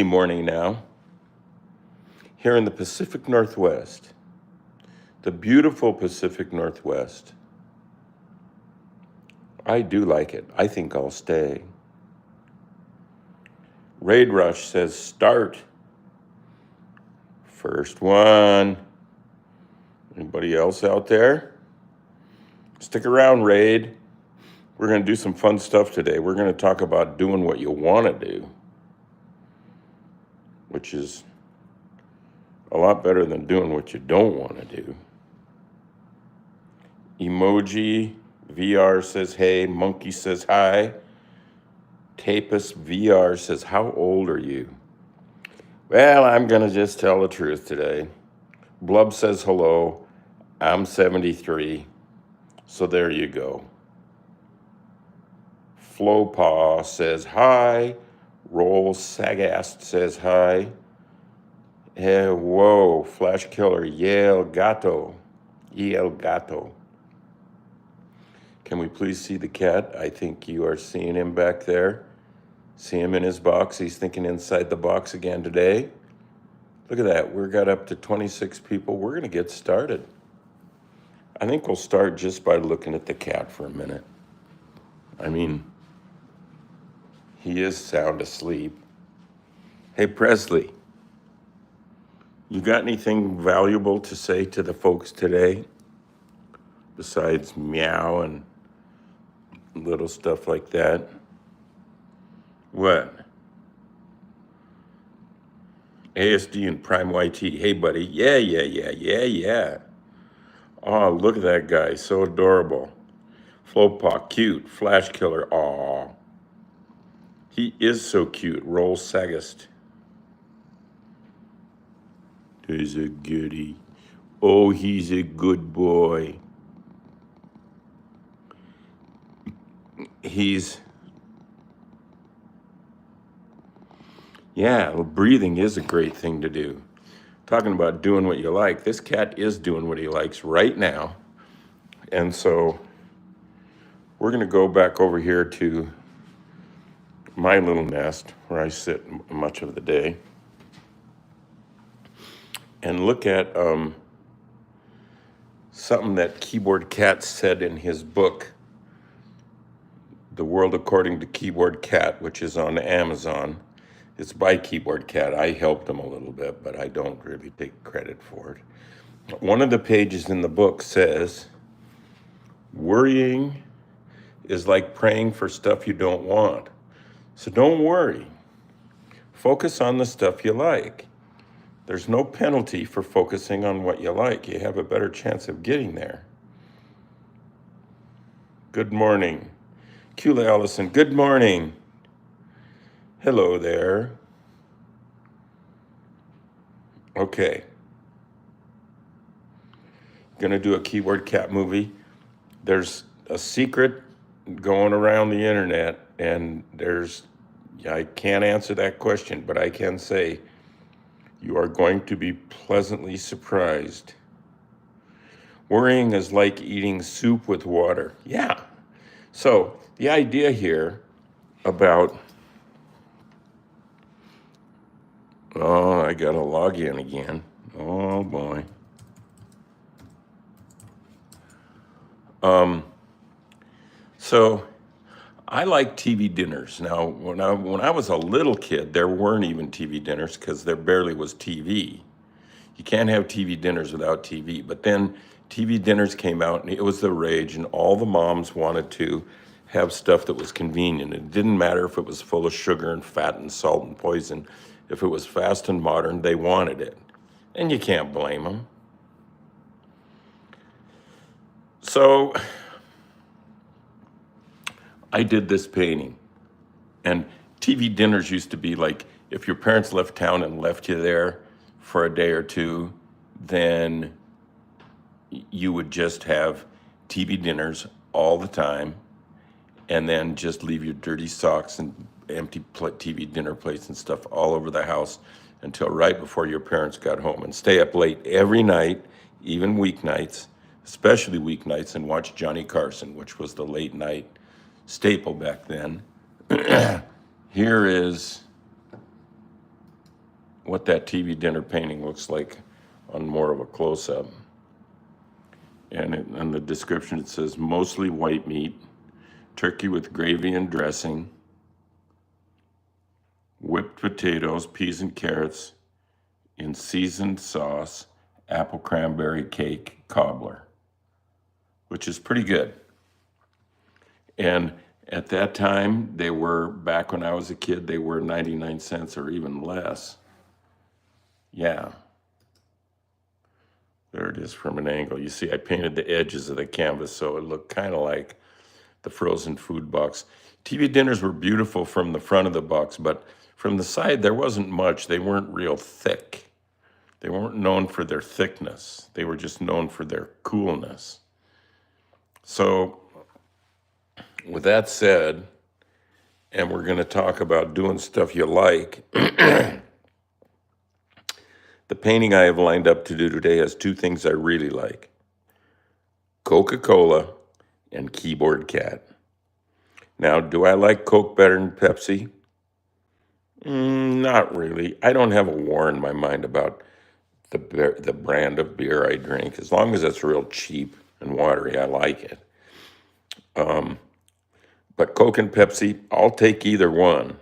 morning now, here in the Pacific Northwest, the beautiful Pacific Northwest. I do like it. I think I'll stay. Raid Rush says start. First one. Anybody else out there? Stick around, Raid. We're going to do some fun stuff today. We're going to talk about doing what you want to do, which is a lot better than doing what you don't want to do. Emoji VR says hey. Monkey says hi. Tapus VR says, how old are you? Well, I'm going to just tell the truth today. Blub says hello. I'm 73. So there you go. Flowpaw says hi. Roll Sagast says hi. Hey, whoa, Flash Killer, Yale Gato. Yale Gato. Can we please see the cat? I think you are seeing him back there. See him in his box. He's thinking inside the box again today. Look at that. We've got up to 26 people. We're going to get started. I think we'll start just by looking at the cat for a minute. I mean, he is sound asleep. Hey, Presley, you got anything valuable to say to the folks today besides meow and little stuff like that? What? ASD and Prime YT. Hey, buddy. Yeah. Oh, look at that guy. So adorable. Flowpaw, cute. Flash Killer. Aw. He is so cute. Roll Sagast. He's a goodie. Oh, he's a good boy. Yeah, well, breathing is a great thing to do. Talking about doing what you like, this cat is doing what he likes right now. And so we're going to go back over here to my little nest where I sit much of the day and look at something that Keyboard Cat said in his book, The World According to Keyboard Cat, which is on Amazon. It's by Keyboard Cat. I helped him a little bit, but I don't really take credit for it. One of the pages in the book says, worrying is like praying for stuff you don't want. So don't worry. Focus on the stuff you like. There's no penalty for focusing on what you like. You have a better chance of getting there. Good morning. Kula Allison, good morning. Hello there. Okay. Gonna do a Keyboard Cat movie. There's a secret going around the internet, and I can't answer that question, but I can say you are going to be pleasantly surprised. Worrying is like eating soup with water. Yeah. So the idea here about, oh, I got to log in again. Oh boy. So I like TV dinners. Now, when I was a little kid, there weren't even TV dinners because there barely was TV. You can't have TV dinners without TV. But then TV dinners came out and it was the rage, and all the moms wanted to have stuff that was convenient. It didn't matter if it was full of sugar and fat and salt and poison. If it was fast and modern, they wanted it. And you can't blame them. So I did this painting, and TV dinners used to be like, if your parents left town and left you there for a day or two, then you would just have TV dinners all the time, and then just leave your dirty socks and empty TV dinner plates and stuff all over the house until right before your parents got home, and stay up late every night, even weeknights, especially weeknights, and watch Johnny Carson, which was the late night staple back then. Here is what that TV dinner painting looks like on more of a close-up. And in the description it says mostly white meat, turkey with gravy and dressing, whipped potatoes, peas and carrots in seasoned sauce, apple cranberry cake, cobbler, which is pretty good. And at that time, they were, back when I was a kid, they were 99 cents or even less. Yeah. There it is from an angle. You see, I painted the edges of the canvas so it looked kind of like the frozen food box. TV dinners were beautiful from the front of the box, but from the side, there wasn't much. They weren't real thick. They weren't known for their thickness. They were just known for their coolness. So with that said, and we're going to talk about doing stuff you like, the painting I have lined up to do today has two things I really like: Coca-Cola and Keyboard Cat. Now, do I like Coke better than Pepsi? Not really. I don't have a war in my mind about the brand of beer I drink. As long as it's real cheap and watery, I like it. But Coke and Pepsi, I'll take either one.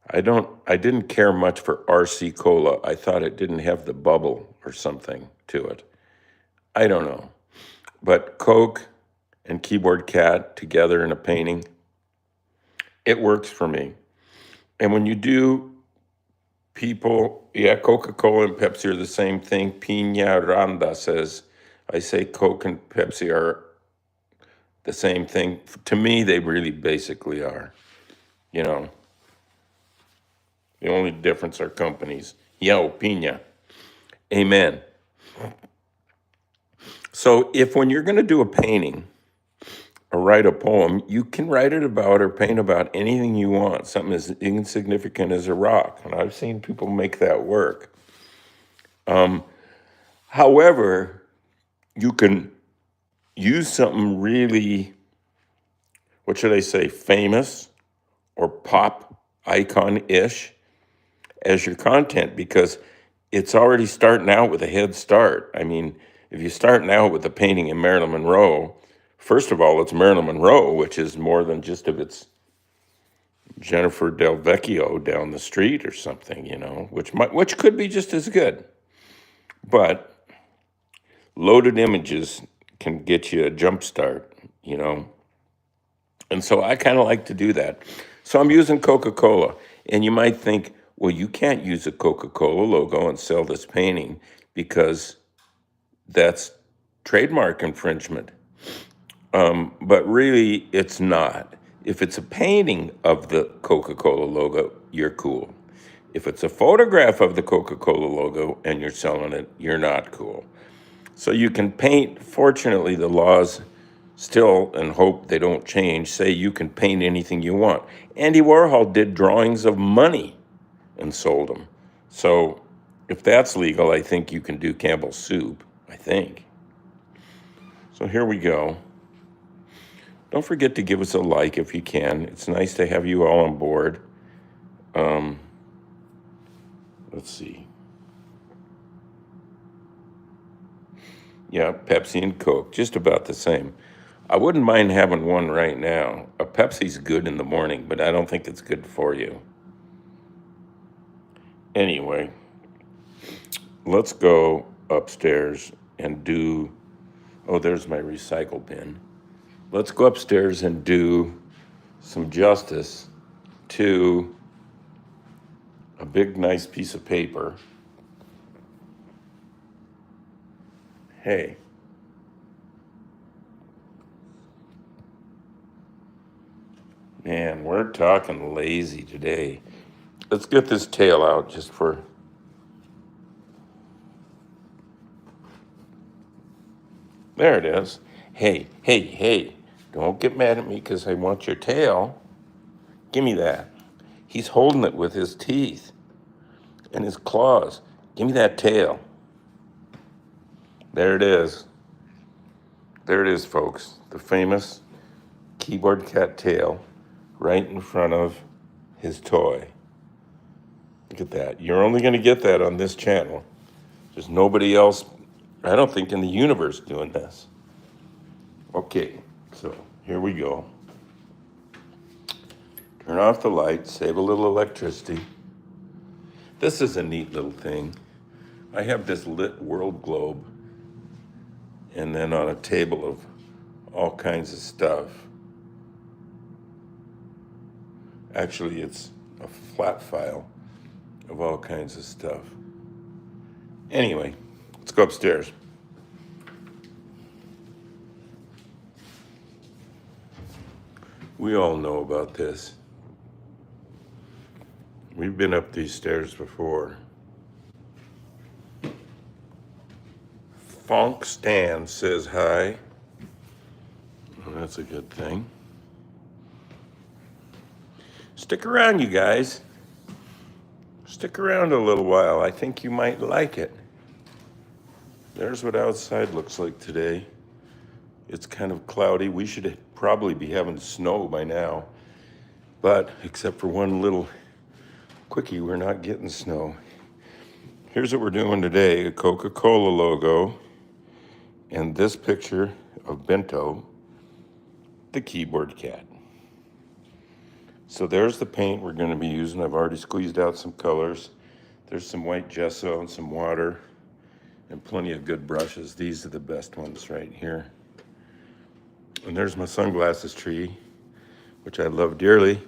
I didn't care much for RC Cola. I thought it didn't have the bubble or something to it. I don't know. But Coke and Keyboard Cat together in a painting, it works for me. And when you do people, Coca-Cola and Pepsi are the same thing. Pina Randa says, I say Coke and Pepsi are the same thing. To me, they really basically are. You know, the only difference are companies. Pina. Amen. So if when you're going to do a painting or write a poem, you can write it about or paint about anything you want, something as insignificant as a rock. And I've seen people make that work. However, you can use something really, what should I say, famous or pop icon-ish as your content, because it's already starting out with a head start. I mean, if you're starting out with a painting in Marilyn Monroe, first of all, it's Marilyn Monroe, which is more than just if it's Jennifer Del Vecchio down the street or something, which could be just as good. But loaded images can get you a jump start, And so I kind of like to do that. So I'm using Coca-Cola. And you might think, well, you can't use a Coca-Cola logo and sell this painting because that's trademark infringement. But really, it's not. If it's a painting of the Coca-Cola logo, you're cool. If it's a photograph of the Coca-Cola logo and you're selling it, you're not cool. So you can paint. Fortunately, the laws still, and hope they don't change, say you can paint anything you want. Andy Warhol did drawings of money and sold them. So if that's legal, I think you can do Campbell's soup, I think. So here we go. Don't forget to give us a like if you can. It's nice to have you all on board. Let's see. Yeah, Pepsi and Coke, just about the same. I wouldn't mind having one right now. A Pepsi's good in the morning, but I don't think it's good for you. Anyway, let's go upstairs and do, there's my recycle bin. Let's go upstairs and do some justice to a big, nice piece of paper. Hey. Man, we're talking lazy today. Let's get this tail out just for... There it is. Hey. Don't get mad at me because I want your tail. Give me that. He's holding it with his teeth and his claws. Give me that tail. There it is. There it is, folks. The famous Keyboard Cat tail right in front of his toy. Look at that. You're only going to get that on this channel. There's nobody else, I don't think, in the universe doing this. Okay, so here we go. Turn off the light, save a little electricity. This is a neat little thing. I have this lit world globe, and then on a table of all kinds of stuff. Actually, it's a flat file of all kinds of stuff. Anyway, let's go upstairs. We all know about this. We've been up these stairs before. Funk Stan says hi. Well, that's a good thing. Stick around, you guys. Stick around a little while. I think you might like it. There's what outside looks like today. It's kind of cloudy. We should probably be having snow by now. But except for one little quickie, we're not getting snow. Here's what we're doing today: a Coca-Cola logo and this picture of Bento, the keyboard cat. So there's the paint we're going to be using. I've already squeezed out some colors. There's some white gesso and some water and plenty of good brushes. These are the best ones right here. And there's my sunglasses tree, which I love dearly.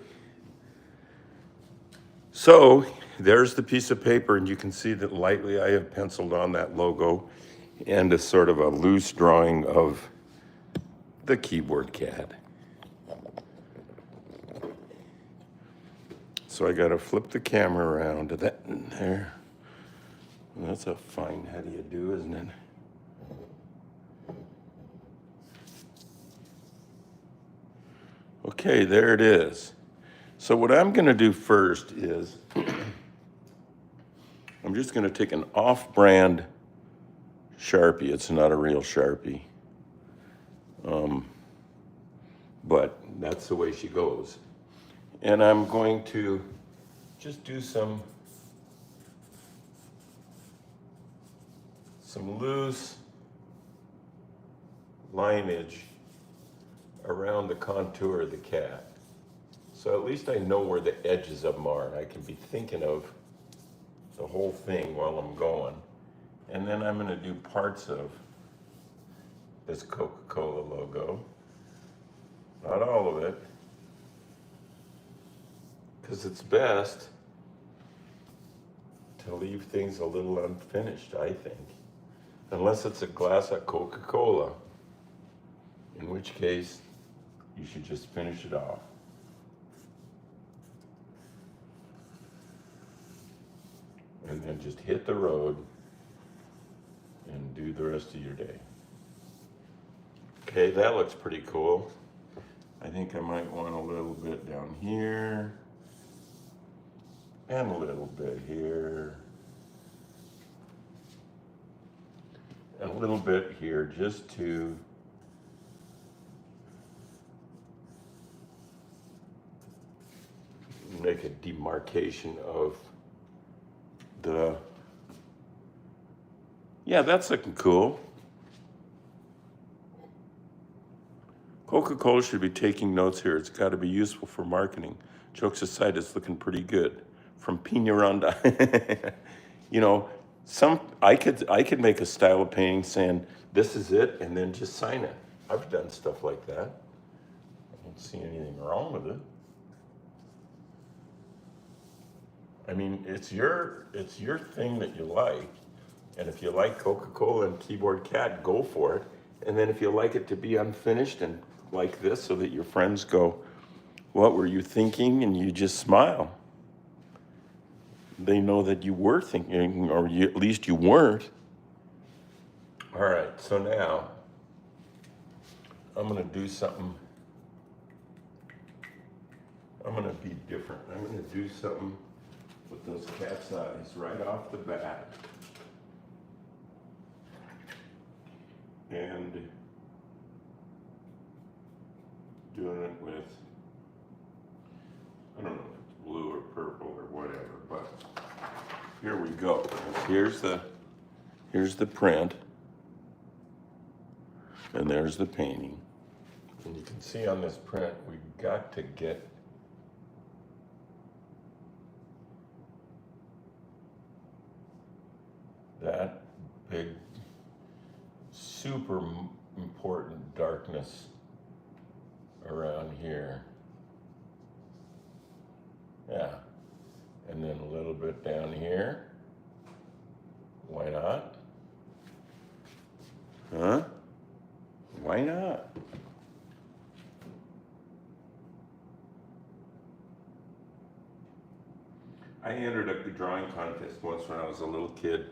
So there's the piece of paper, and you can see that lightly I have penciled on that logo and a sort of a loose drawing of the keyboard cat. So I gotta flip the camera around to that in there. That's a fine how do you do, isn't it? Okay, there it is. So what I'm gonna do first is I'm just gonna take an off-brand Sharpie. It's not a real Sharpie. But that's the way she goes. And I'm going to just do some loose lineage around the contour of the cat. So at least I know where the edges of them are. I can be thinking of the whole thing while I'm going. And then I'm gonna do parts of this Coca-Cola logo. Not all of it, because it's best to leave things a little unfinished, I think. Unless it's a glass of Coca-Cola, in which case you should just finish it off. And then just hit the road and do the rest of your day. Okay, that looks pretty cool. I think I might want a little bit down here and a little bit here and a little bit here, just to make a demarcation of the, yeah, that's looking cool. Coca-Cola should be taking notes here. It's got to be useful for marketing. Jokes aside, it's looking pretty good. From Piñaranda. You know, I could make a style of painting saying this is it, and then just sign it. I've done stuff like that. I don't see anything wrong with it. I mean, it's your thing that you like, and if you like Coca-Cola and Keyboard Cat, go for it. And then if you like it to be unfinished and like this, so that your friends go, "What were you thinking?" and you just smile. They know that you were thinking, or at least you weren't. All right, so now I'm gonna do something. I'm gonna be different. I'm gonna do something with those cat's eyes right off the bat. And doing it with, I don't know if it's blue or purple or whatever, but Here we go. Here's the print, and there's the painting. And you can see on this print, we got to get that big, super important darkness around here. Yeah. And then a little bit down here. Why not? Huh? Why not? I entered a drawing contest once when I was a little kid,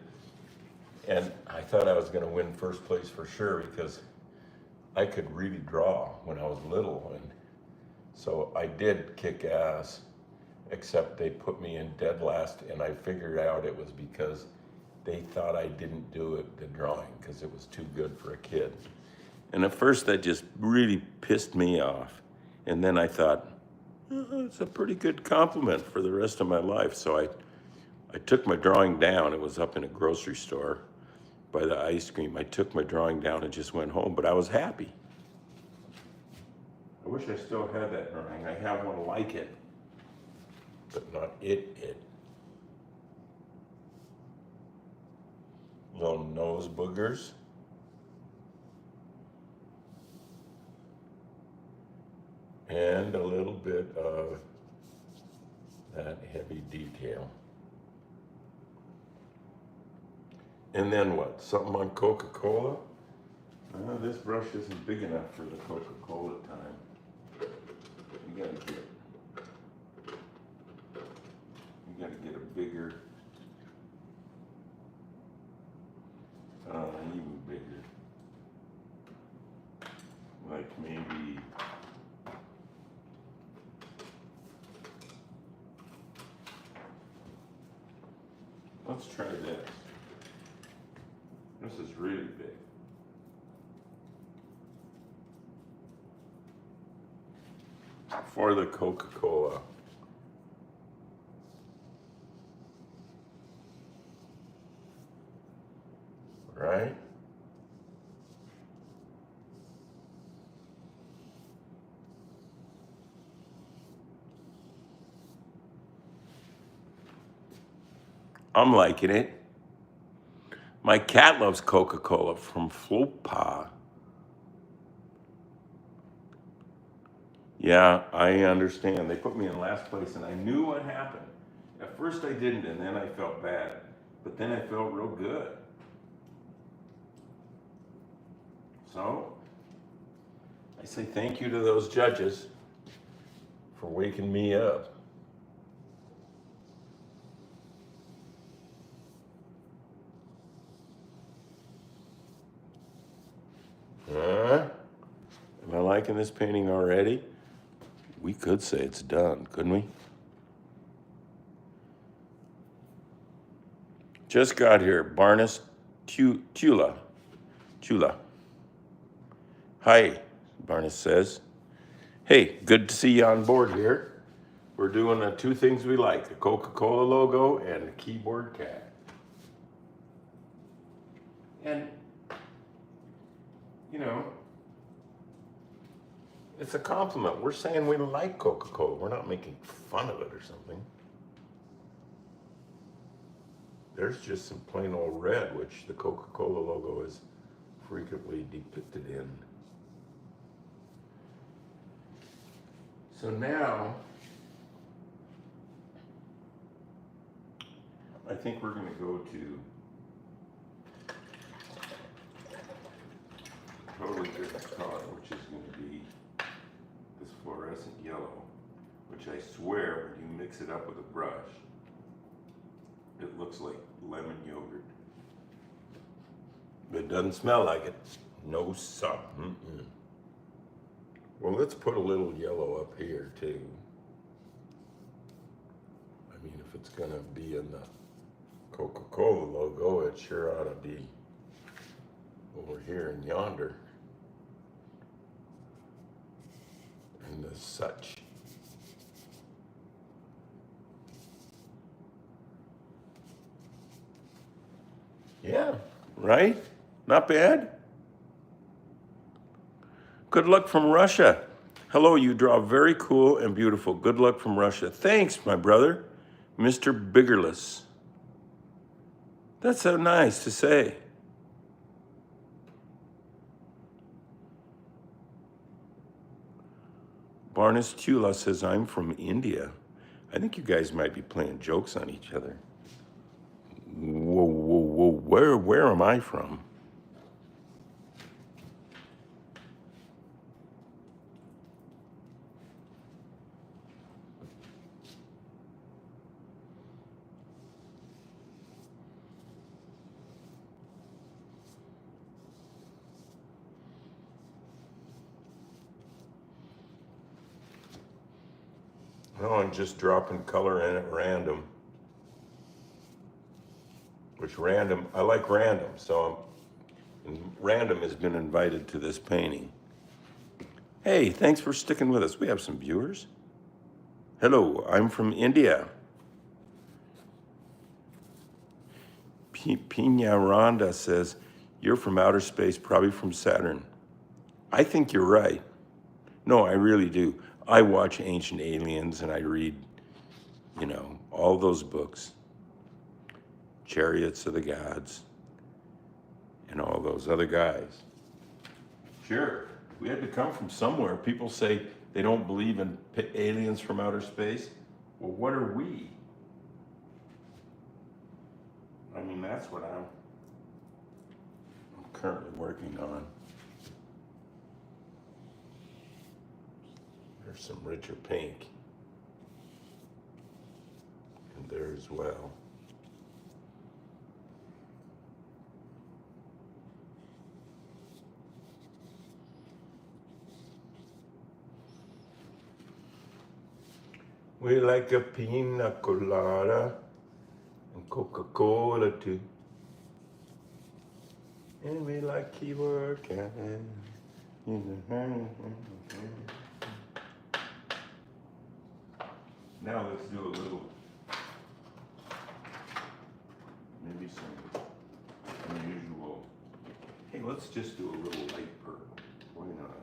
and I thought I was going to win first place for sure because I could really draw when I was little, and so I did kick ass, except they put me in dead last, and I figured out it was because they thought I didn't do it, the drawing, because it was too good for a kid. And at first that just really pissed me off. And then I thought, oh, it's a pretty good compliment for the rest of my life. So I took my drawing down. It was up in a grocery store by the ice cream. I took my drawing down and just went home, but I was happy. I wish I still had that drawing. I have one like it, but not it. Little nose boogers. And a little bit of that heavy detail. And then what? Something on Coca-Cola? This brush isn't big enough for the Coca-Cola time. You gotta get a bigger, even bigger. Like maybe, let's try this. This is really big. For the Coca-Cola. Right? I'm liking it. My cat loves Coca-Cola from Flopa. Yeah, I understand. They put me in last place and I knew what happened. At first I didn't, and then I felt bad. But then I felt real good. So, I say thank you to those judges for waking me up. Am I liking this painting already? We could say it's done, couldn't we? Just got here, Barnes Tula. Hi, Barnes says. Hey, good to see you on board here. We're doing the two things we like, the Coca-Cola logo and the keyboard cat. And, you know, it's a compliment. We're saying we like Coca-Cola. We're not making fun of it or something. There's just some plain old red, which the Coca-Cola logo is frequently depicted in. So now, I think we're going to go to a totally different color, which is going to be this fluorescent yellow, which I swear when you mix it up with a brush, it looks like lemon yogurt. But it doesn't smell like it. No sun. Well, let's put a little yellow up here too. I mean, if it's gonna be in the Coca-Cola logo, it sure ought to be over here and yonder. And as such. Yeah, right? Not bad. Good luck from Russia. Hello, you draw very cool and beautiful. Good luck from Russia. Thanks, my brother, Mr. Biggerless. That's so nice to say. Barnes Tula says, I'm from India. I think you guys might be playing jokes on each other. Whoa, whoa, whoa, where am I from? No, I'm just dropping color in at random. Which random, I like random, so random has been invited to this painting. Hey, thanks for sticking with us. We have some viewers. Hello, I'm from India. Pina Rhonda says, you're from outer space, probably from Saturn. I think you're right. No, I really do. I watch Ancient Aliens and I read, all those books. Chariots of the Gods and all those other guys. Sure, we had to come from somewhere. People say they don't believe in aliens from outer space. Well, what are we? I mean, that's what I'm currently working on. There's some richer pink in there as well. We like a pina colada and Coca-Cola too. And we like keyword cat. Now let's do a little, maybe some unusual. Hey, let's just do a little light purple. Why not?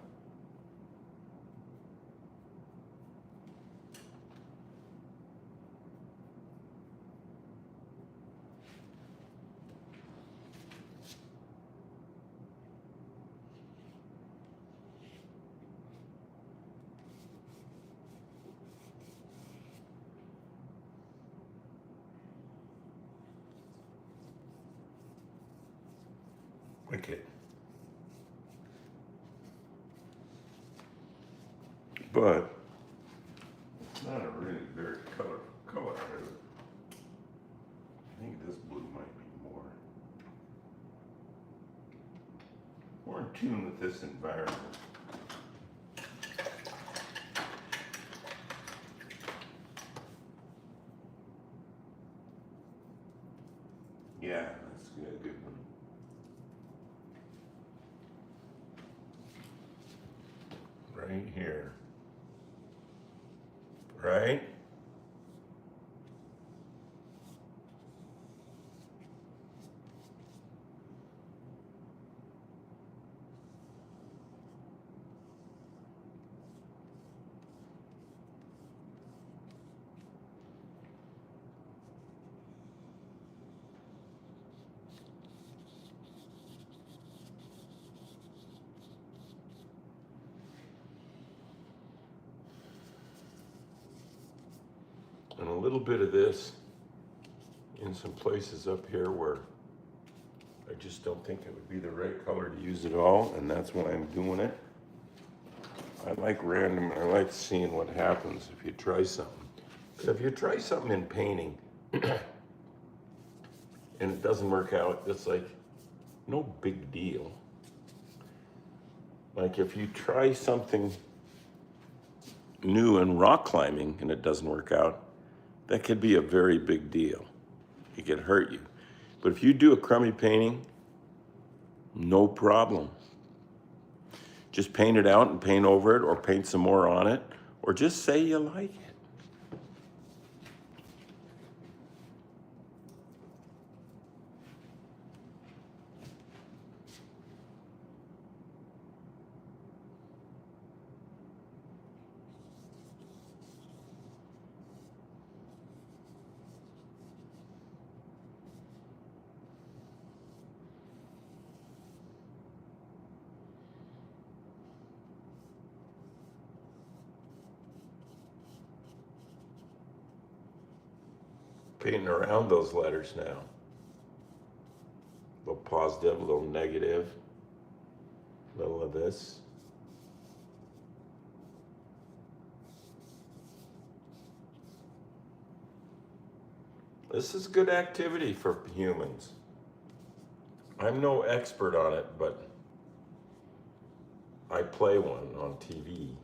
Okay. But it's not a really very color. I think this blue might be more in tune with this environment. Yeah, that's a good one. Right here. Right? And a little bit of this in some places up here where I just don't think it would be the right color to use at all, and that's why I'm doing it. I like random, I like seeing what happens if you try something. If you try something in painting and it doesn't work out, it's like no big deal. Like if you try something new in rock climbing and it doesn't work out, that could be a very big deal. It could hurt you. But if you do a crummy painting, no problem. Just paint it out and paint over it, or paint some more on it, or just say you like it. painting around those letters now. A little positive, a little negative, a little of this. This is good activity for humans. I'm no expert on it, but I play one on TV.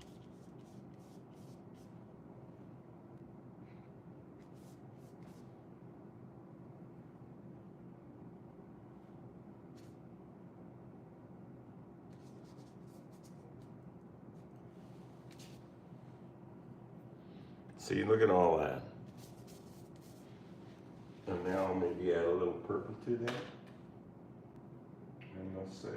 See, look at all that. And now maybe add a little purple to that. And let's say.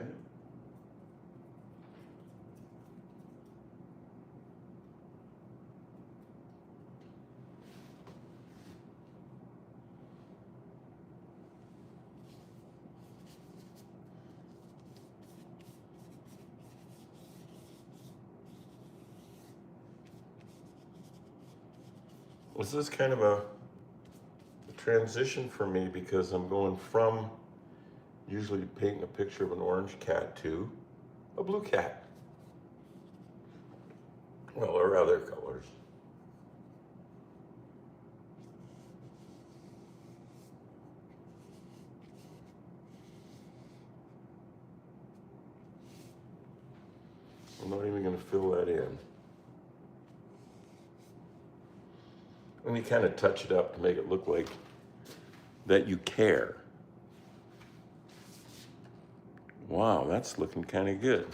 This is kind of a transition for me because I'm going from usually painting a picture of an orange cat to a blue cat. Well, or other colors. I'm not even going to fill that in. And you kind of touch it up to make it look like that you care. Wow, that's looking kind of good.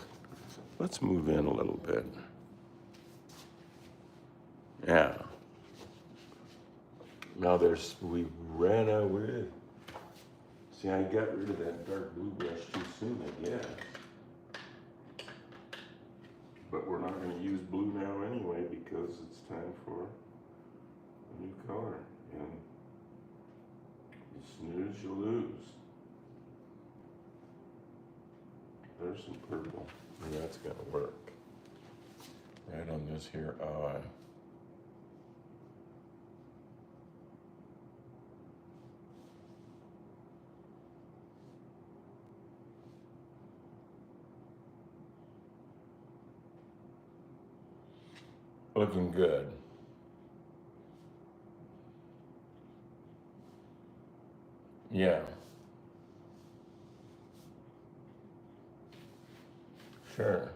Let's move in a little bit. Yeah. Now we ran out of it. See, I got rid of that dark blue brush too soon, I guess. But we're not going to use blue now anyway because it's time for a new color. And you snooze, you lose. There's some purple, and that's going to work. Right on this here eye. Looking good. Yeah. Sure.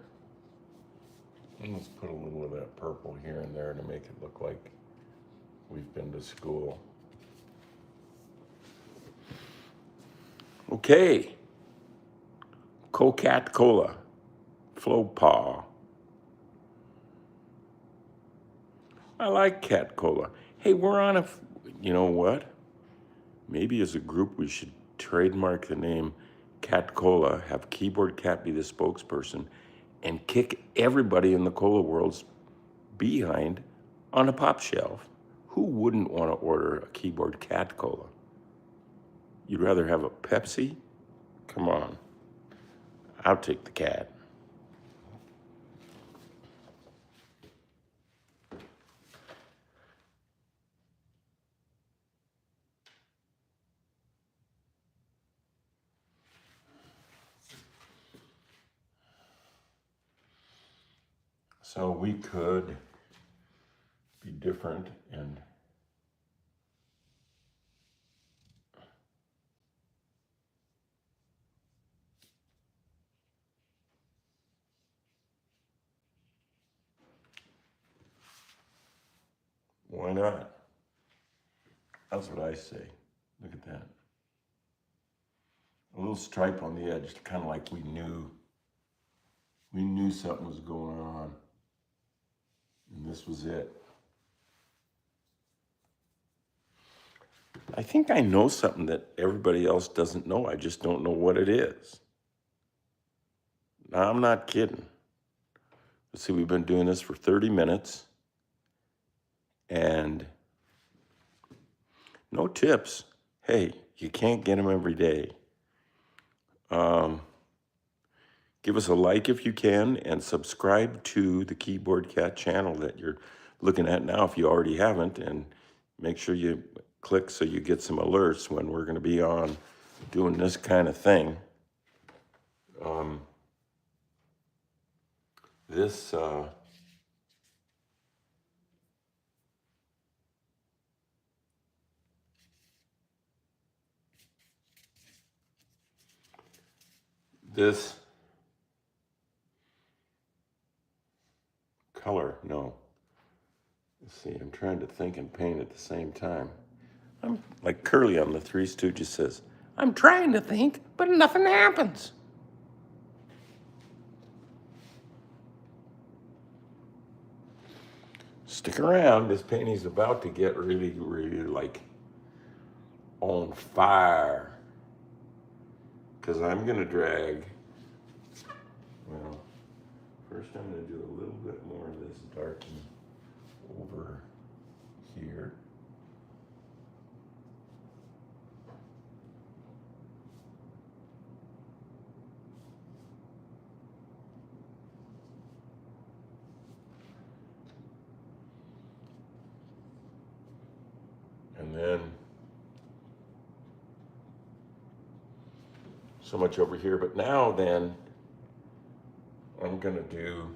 And let's put a little of that purple here and there to make it look like we've been to school. Okay. Cocat Cola. Faux pas. I like Cat Cola. Hey, we're on a, you know what? Maybe as a group we should trademark the name Cat Cola, have Keyboard Cat be the spokesperson, and kick everybody in the cola world's behind on a pop shelf. Who wouldn't want to order a Keyboard Cat Cola? You'd rather have a Pepsi? Come on. I'll take the cat. So we could be different and why not? That's what I say. Look at that. A little stripe on the edge, kind of like we knew something was going on. And this was it. I think I know something that everybody else doesn't know. I just don't know what it is. Now, I'm not kidding. Let's see, we've been doing this for 30 minutes. And no tips. Hey, you can't get them every day. Give us a like if you can, and subscribe to the Keyboard Cat channel that you're looking at now if you already haven't, and make sure you click so you get some alerts when we're going to be on doing this kind of thing. This this color, no. Let's see, I'm trying to think and paint at the same time. I'm like Curly on the Three Stooges says, I'm trying to think, but nothing happens. Stick around, this painting's about to get really, really like on fire. Because I'm gonna drag, well, first I'm gonna do a little bit more of this darken over here. And then so much over here, but now then I'm gonna do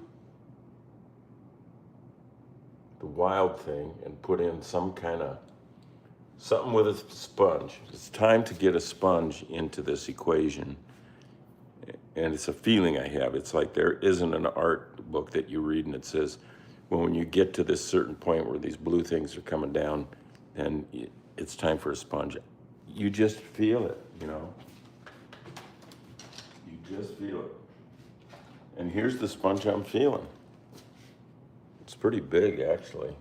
the wild thing and put in some kind of something with a sponge. It's time to get a sponge into this equation. And it's a feeling I have. It's like there isn't an art book that you read and it says, well, when you get to this certain point where these blue things are coming down, then it's time for a sponge. You just feel it, you know? You just feel it. And here's the sponge I'm feeling. It's pretty big, actually.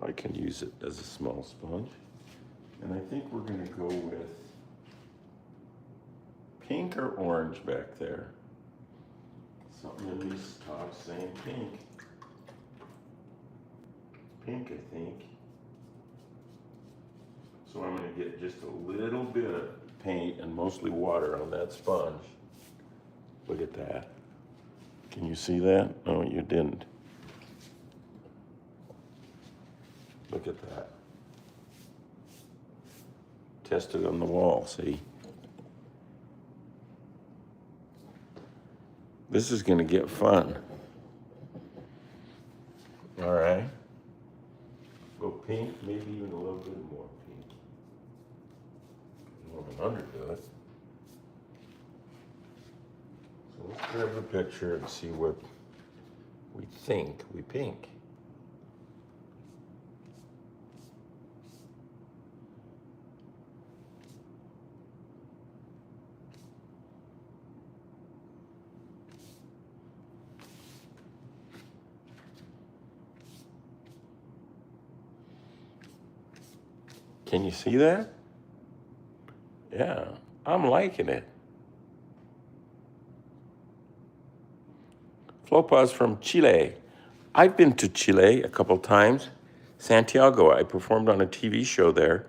I can use it as a small sponge. And I think we're gonna go with pink or orange back there. Something in these talks saying pink. Pink, I think. So I'm gonna get just a little bit of paint and mostly water on that sponge. Look at that. Can you see that? No, you didn't. Look at that. Test it on the wall, see? This is gonna get fun. All right. Go pink, maybe even a little bit more pink. You want to underdo it. So let's grab the picture and see what we think we pink. Can you see that? Yeah, I'm liking it. Flopas from Chile. I've been to Chile a couple times. Santiago, I performed on a TV show there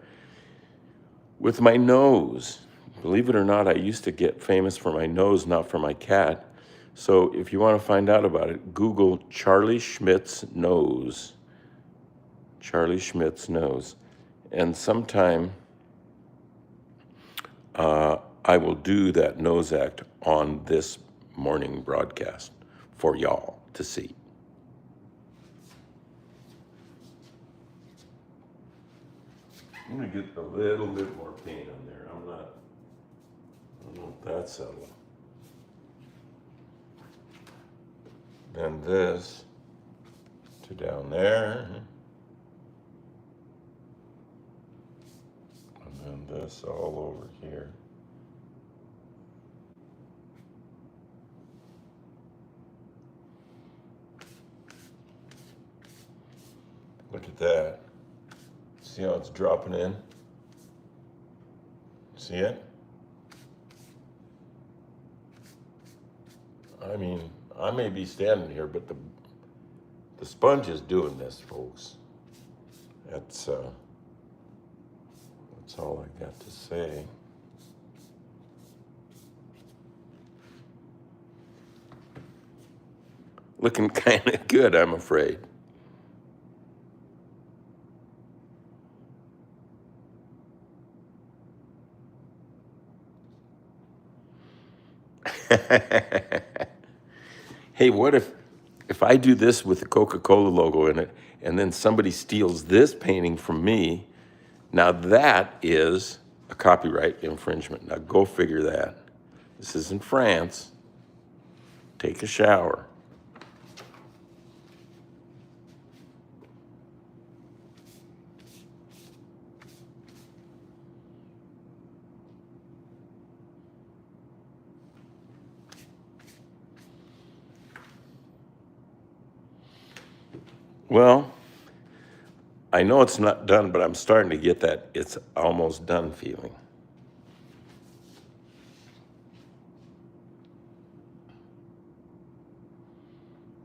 with my nose. Believe it or not, I used to get famous for my nose, not for my cat. So if you want to find out about it, Google Charlie Schmidt's nose. Charlie Schmidt's nose. And sometime I will do that nose act on this morning broadcast for y'all to see. I'm gonna get a little bit more paint on there. I'm not that subtle. Then this to down there. And then this all over here. Look at that. See how it's dropping in? See it? I mean, I may be standing here, but the sponge is doing this, folks. That's all I got to say. Looking kind of good, I'm afraid. Hey, what if I do this with the Coca-Cola logo in it, and then somebody steals this painting from me? Now that is a copyright infringement. Now go figure that. This is in France. Take a shower. Well, I know it's not done, but I'm starting to get that it's almost done feeling.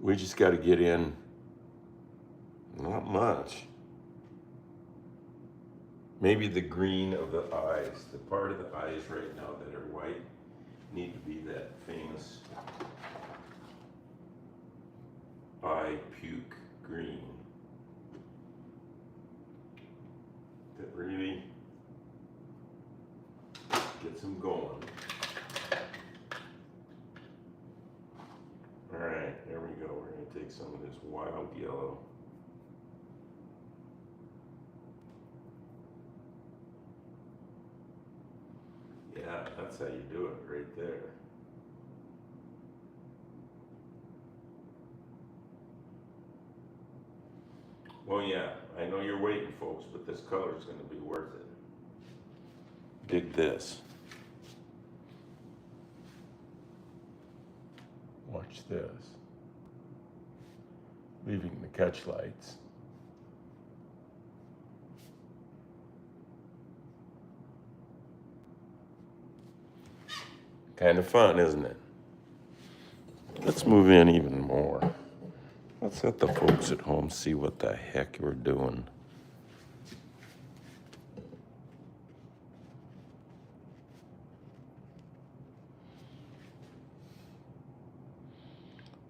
We just got to get in, not much. Maybe the green of the eyes, the part of the eyes right now that are white, need to be that famous eye puke green that really gets them going. All right, there we go. We're going to take some of this wild yellow. Yeah, that's how you do it right there. Well, yeah, I know you're waiting, folks, but this color is going to be worth it. Dig this. Watch this. Leaving the catch lights. Kind of fun, isn't it? Let's move in even more. Let's let the folks at home see what the heck we're doing.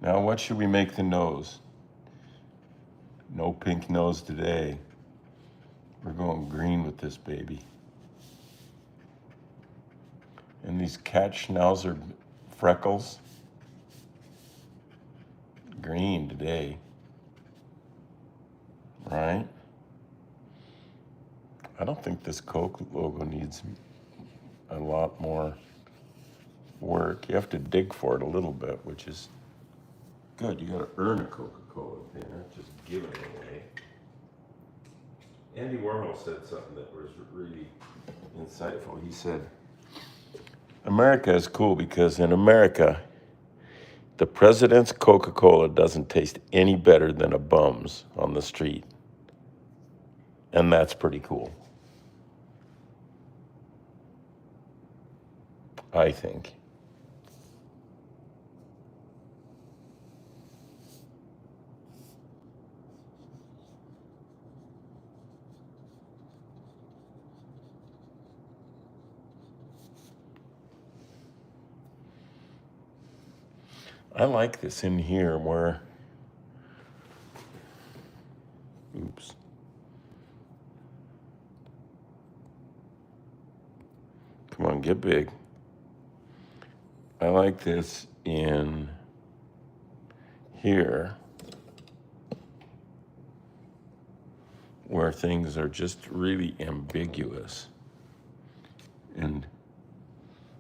Now, what should we make the nose? No pink nose today. We're going green with this baby. And these cat schnauzer freckles, green today, right? I don't think this Coke logo needs a lot more work. You have to dig for it a little bit, which is good. You gotta earn a Coca-Cola thing, not just give it away. Andy Warhol said something that was really insightful. He said, America is cool because in America, the president's Coca-Cola doesn't taste any better than a bum's on the street. And that's pretty cool, I think. I like this in here where, oops. Come on, get big. I like this in here where things are just really ambiguous. And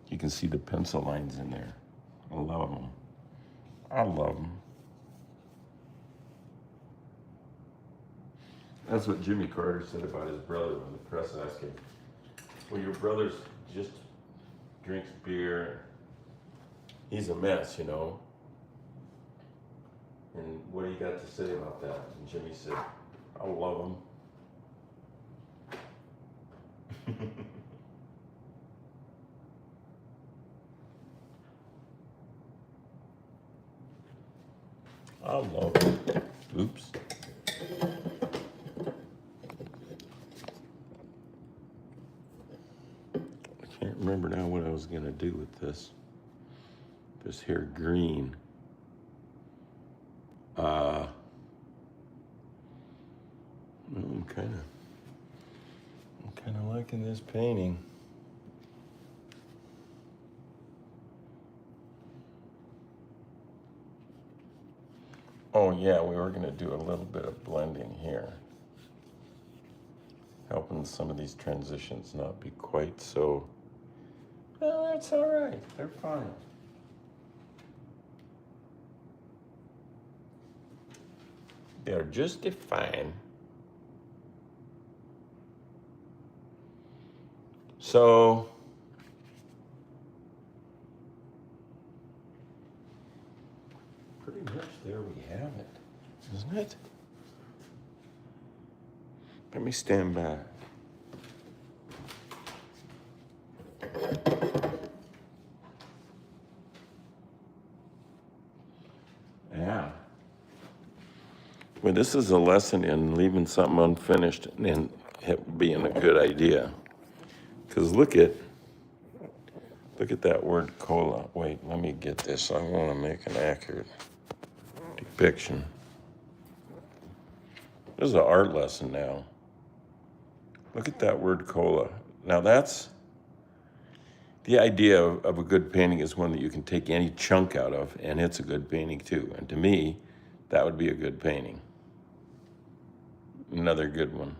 you can see the pencil lines in there. I love them. I love them. That's what Jimmy Carter said about his brother when the press asked him, well, your brother's just drinks beer. He's a mess, you know. And what do you got to say about that? And Jimmy said, I love him. I love him. Oops. I can't remember now what I was going to do with this. This here green. I'm kind of liking this painting. Oh yeah, we were gonna do a little bit of blending here, helping some of these transitions not be quite so, well, that's all right, they're fine. They're just fine. So, pretty much there we have it, isn't it? Let me stand back. Yeah. Well, this is a lesson in leaving something unfinished and it being a good idea. Because look at that word cola. Wait, let me get this. I want to make an accurate depiction. This is an art lesson now. Look at that word cola. Now that's the idea of a good painting, is one that you can take any chunk out of, and it's a good painting too. And to me, that would be a good painting. Another good one.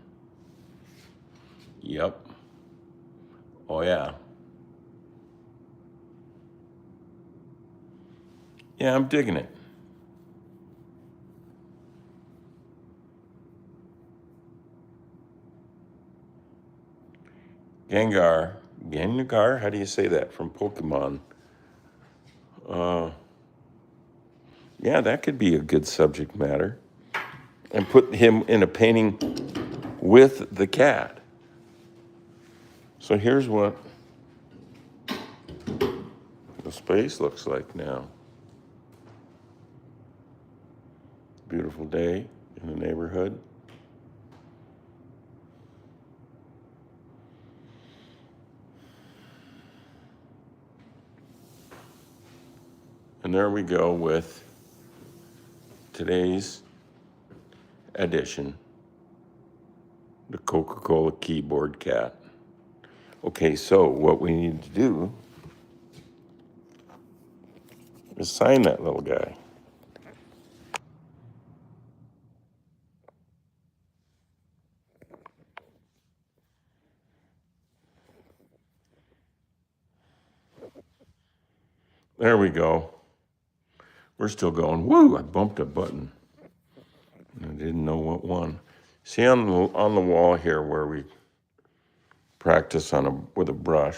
Yep. Oh yeah. Yeah, I'm digging it. Gengar, how do you say that, from Pokemon? Yeah, that could be a good subject matter. And put him in a painting with the cat. So here's what the space looks like now. Beautiful day in the neighborhood. And there we go with today's edition, the Coca-Cola keyboard cat. Okay, so what we need to do is sign that little guy. There we go. We're still going. Woo, I bumped a button. I didn't know what one. See on the wall here where we practice with a brush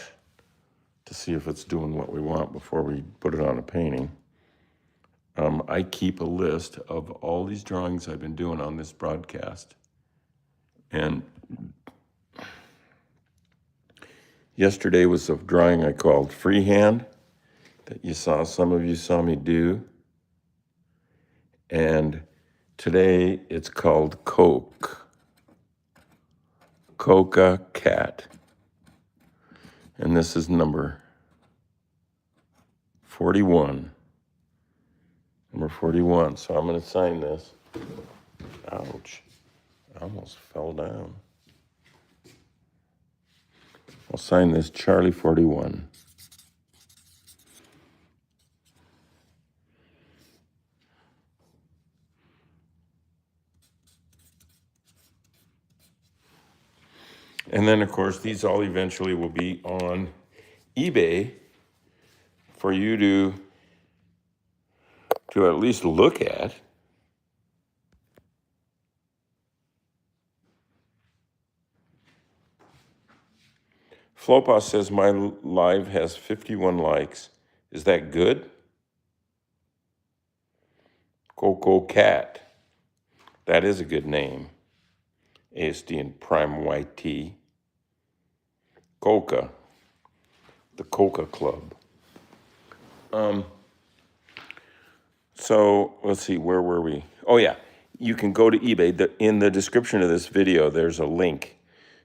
to see if it's doing what we want before we put it on a painting. I keep a list of all these drawings I've been doing on this broadcast. And yesterday was a drawing I called Freehand that some of you saw me do. And today it's called Coca Cat. And this is number 41. Number 41. So I'm going to sign this. Ouch. I almost fell down. I'll sign this Charlie 41. And then, of course, these all eventually will be on eBay for you to at least look at. Flopas says my live has 51 likes. Is that good? Coco Cat. That is a good name. ASD and Prime YT. Coca. The Coca Club. So let's see, where were we? Oh yeah, you can go to eBay. In the description of this video, there's a link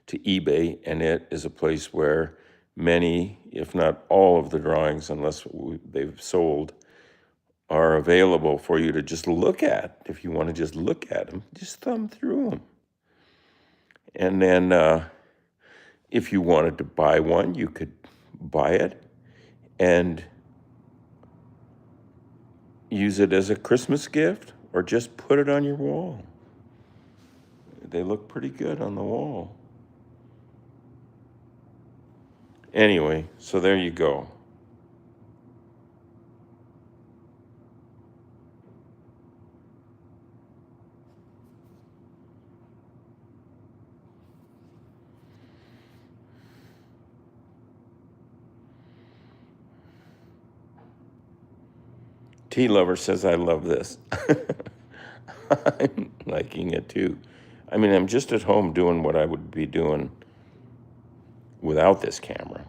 to eBay, and it is a place where many, if not all of the drawings, unless they've sold, are available for you to just look at. If you want to just look at them, just thumb through them. And then if you wanted to buy one, you could buy it and use it as a Christmas gift or just put it on your wall. They look pretty good on the wall. Anyway, so there you go. Tea Lover says, I love this. I'm liking it too. I mean, I'm just at home doing what I would be doing without this camera.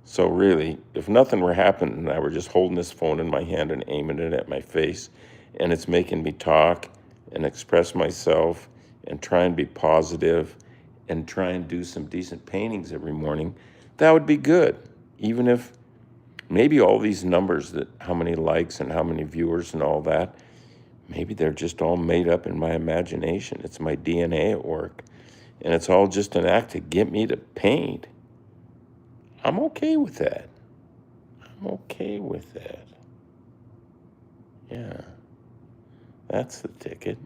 So really, if nothing were happening and I were just holding this phone in my hand and aiming it at my face, and it's making me talk and express myself and try and be positive and try and do some decent paintings every morning, that would be good. Even if maybe all these numbers, that how many likes and how many viewers and all that, maybe they're just all made up in my imagination. It's my DNA at work. And it's all just an act to get me to paint. I'm okay with that. I'm okay with that. Yeah, that's the ticket.